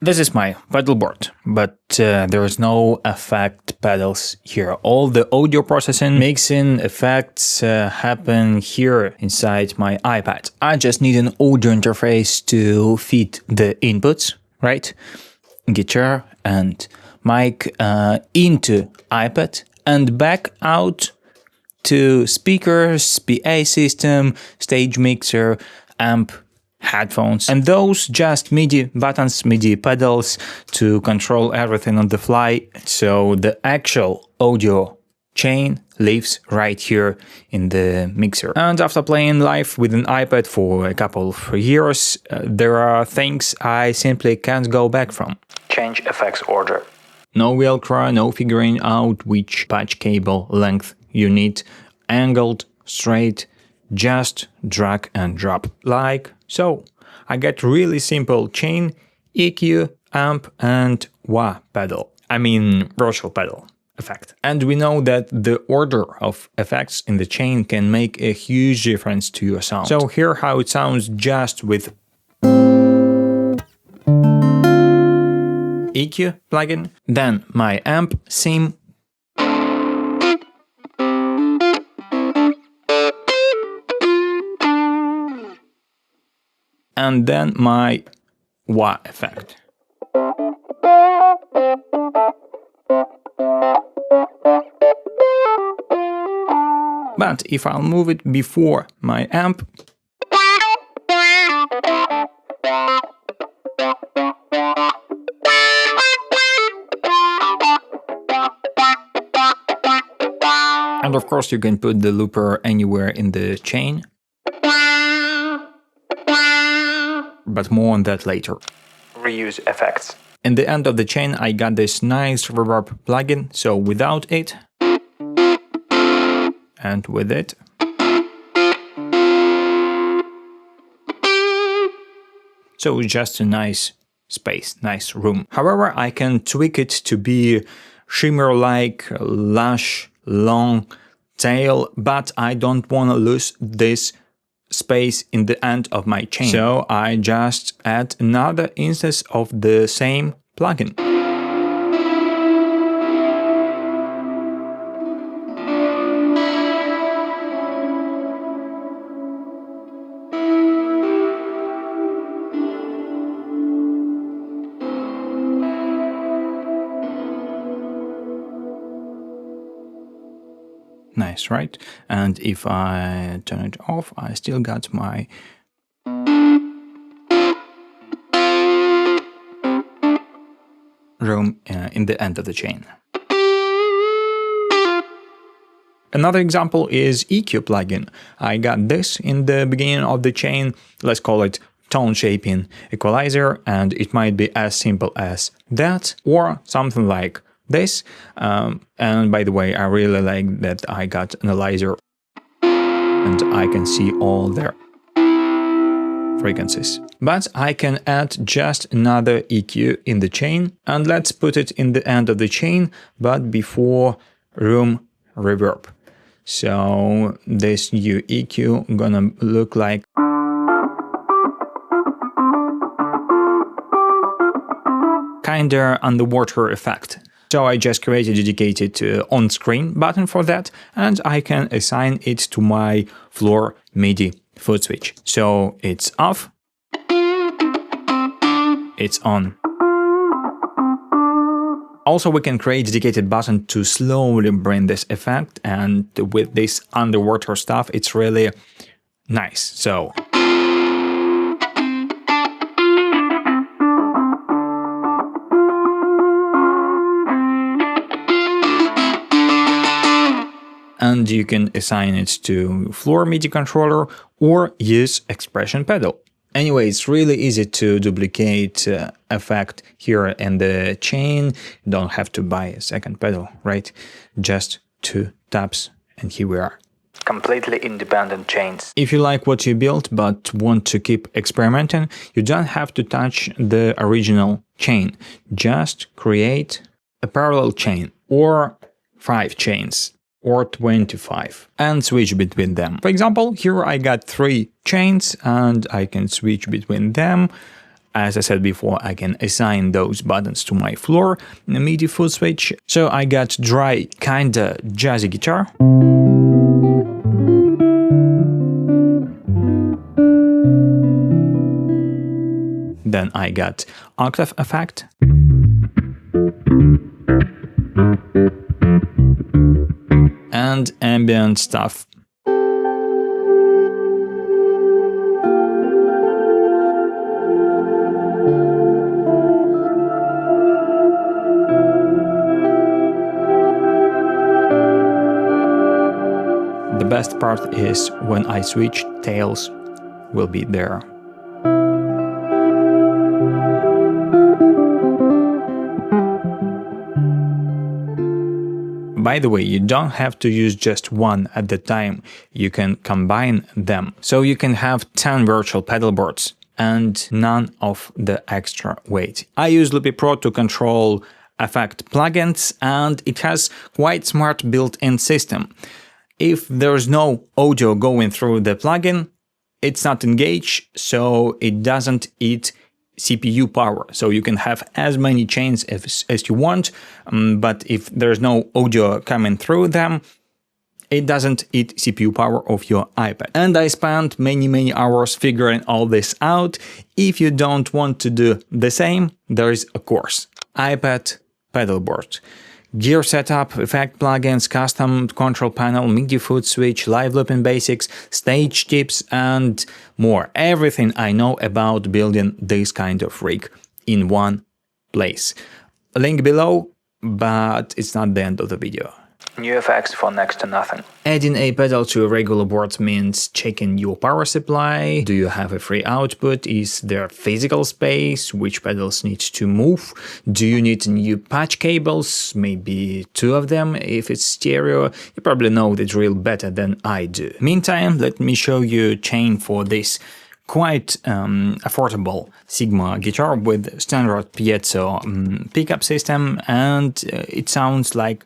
This is my pedalboard, but there is no effect pedals here. All the audio processing, mixing, effects happen here inside my iPad. I just need an audio interface to feed the inputs, right? Guitar and mic into iPad and back out to speakers, PA system, stage mixer, amp, headphones, and those just MIDI buttons, MIDI pedals to control everything on the fly. So the actual audio chain lives right here in the mixer. And after playing live with an iPad for a couple of years, there are things I simply can't go back from. Change effects order. No Velcro, no figuring out which patch cable length you need. Angled, straight, just drag and drop like so. I get really simple chain, EQ, amp and wah pedal. I mean virtual pedal effect. And we know that the order of effects in the chain can make a huge difference to your sound. So hear how it sounds just with EQ plugin. Then my amp sim. And then my wah effect. But if I'll move it before my amp, and of course you can put the looper anywhere in the chain. But more on that later. Reuse effects. In the end of the chain I got this nice reverb plugin, so without it and with it, so just a nice space, nice room. However, I can tweak it to be shimmer-like, lush, long tail, but I don't want to lose this space in the end of my chain. So I just add another instance of the same plugin. Nice, right? And if I turn it off, I still got my room in the end of the chain. Another example is EQ plugin. I got this in the beginning of the chain. Let's call it tone shaping equalizer, and it might be as simple as that or something like this. And by the way, I really like that I got analyzer and I can see all their frequencies. But I can add just another EQ in the chain, and let's put it in the end of the chain, but before room reverb. So this new EQ gonna look like kinda underwater effect. So I just created a dedicated on-screen button for that, and I can assign it to my floor MIDI foot switch. So it's off, it's on. Also, we can create a dedicated button to slowly bring this effect, and with this underwater stuff, it's really nice. So and you can assign it to floor MIDI controller or use expression pedal. Anyway, it's really easy to duplicate effect here in the chain. You don't have to buy a second pedal, right? Just 2 taps and here we are. Completely independent chains. If you like what you built but want to keep experimenting, you don't have to touch the original chain. Just create a parallel chain or 5 chains. Or 25 and switch between them. For example, here I got 3 chains and I can switch between them As I said before, I can assign those buttons to my floor MIDI foot switch. So I got dry, kinda jazzy guitar. Then I got octave effect. And ambient stuff. The best part is when I switch, tails will be there. By the way, you don't have to use just one at the time, you can combine them. So you can have 10 virtual pedal boards and none of the extra weight. I use Loopy Pro to control effect plugins, and it has quite smart built-in system. If there's no audio going through the plugin, it's not engaged, so it doesn't eat CPU power. So you can have as many chains as you want, but if there's no audio coming through them, it doesn't eat CPU power of your iPad. And I spent many hours figuring all this out. If you don't want to do the same, there is a course. iPad Pedalboard. Gear setup, effect plugins, custom control panel, MIDI foot switch, live looping basics, stage tips, and more. Everything I know about building this kind of rig in one place. Link below, but it's not the end of the video. New effects for next to nothing. Adding a pedal to a regular board means checking your power supply. Do you have a free output? Is there physical space? Which pedals need to move? Do you need new patch cables? Maybe 2 of them. If it's stereo, you probably know the drill better than I do. Meantime, let me show you a chain for this quite affordable Sigma guitar with standard piezo pickup system, and it sounds like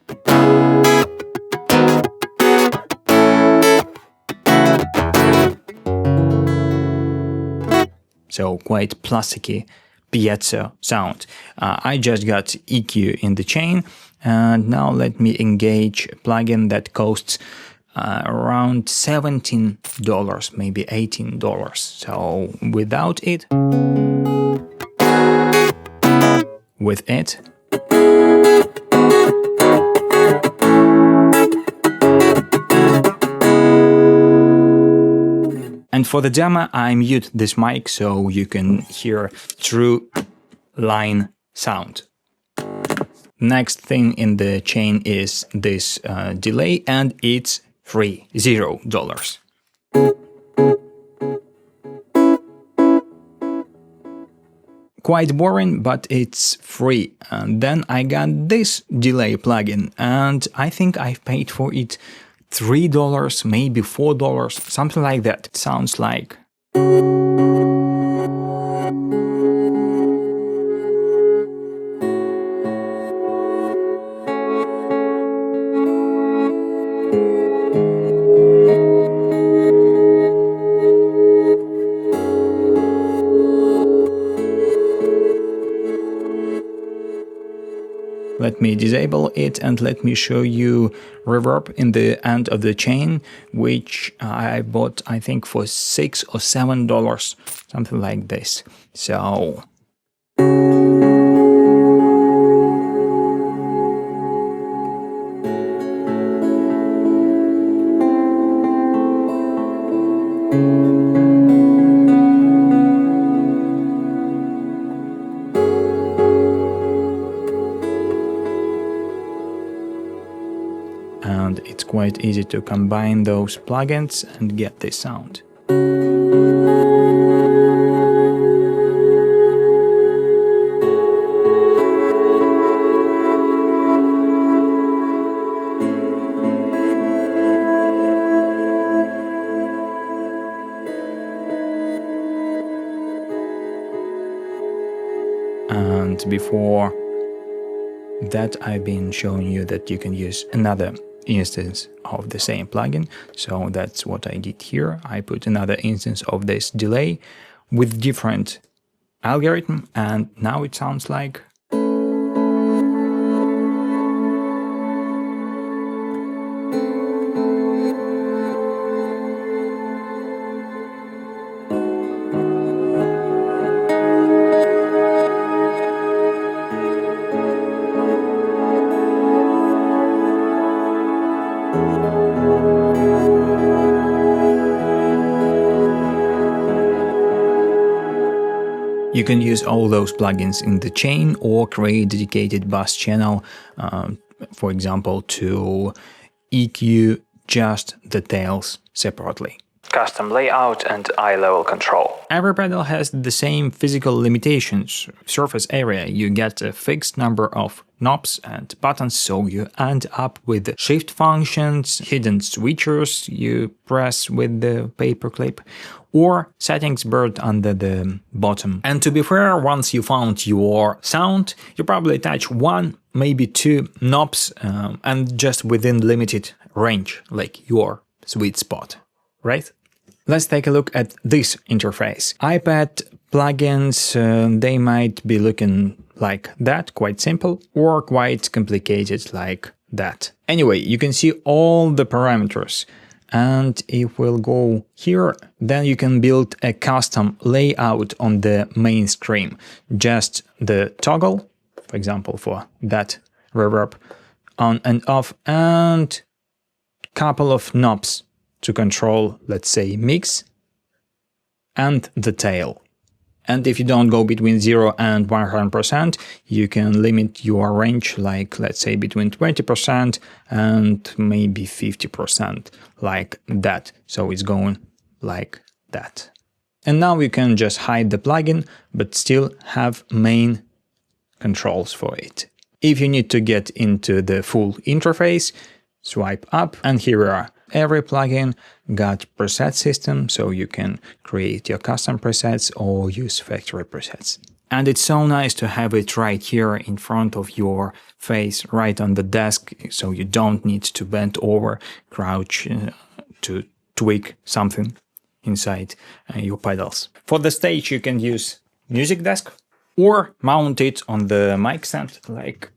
so quite plasticky piezo sound. I just got EQ in the chain, and now let me engage a plugin that costs around $17, maybe $18. So without it, with it, and for the demo, I mute this mic so you can hear true line sound. Next thing in the chain is this delay, and it's free, $0. Quite boring, but it's free. And then I got this delay plugin, and I think I've paid for it $3, maybe $4, something like that. It sounds like let me disable it and let me show you reverb in the end of the chain, which I bought, I think, for $6 or $7, something like this. So and it's quite easy to combine those plugins and get this sound. And before that, I've been showing you that you can use another instance of the same plugin. So that's what I did here. I put another instance of this delay with different algorithm, and now it sounds like. You can use all those plugins in the chain or create dedicated bus channel, for example, to EQ just the tails separately. Custom layout and eye level control. Every pedal has the same physical limitations. Surface area, you get a fixed number of knobs and buttons, so you end up with shift functions, hidden switchers you press with the paperclip, or settings buried under the bottom. And to be fair, once you found your sound, you probably touch one, maybe two knobs, and just within limited range, like your sweet spot, right? Let's take a look at this interface. iPad plugins, they might be looking like that, quite simple, or quite complicated like that. Anyway, you can see all the parameters. And if we'll go here, then you can build a custom layout on the main screen. Just the toggle, for example, for that reverb, on and off, and couple of knobs to control, let's say, mix and the tail. And if you don't go between 0 and 100%, you can limit your range, like, let's say, between 20% and maybe 50%, like that. So it's going like that. And now you can just hide the plugin, but still have main controls for it. If you need to get into the full interface, swipe up, and here we are. Every plugin got preset system, so you can create your custom presets or use factory presets. And it's so nice to have it right here in front of your face, right on the desk, so you don't need to bend over, crouch to tweak something inside your pedals. For the stage, you can use music desk or mount it on the mic stand like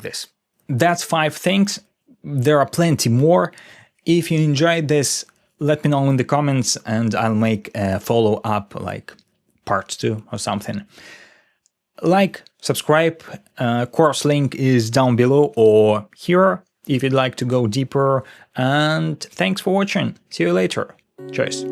this. That's 5 things. There are plenty more. If you enjoyed this, let me know in the comments and I'll make a follow-up, like part 2 or something. Like, subscribe, course link is down below or here if you'd like to go deeper. And thanks for watching. See you later. Cheers.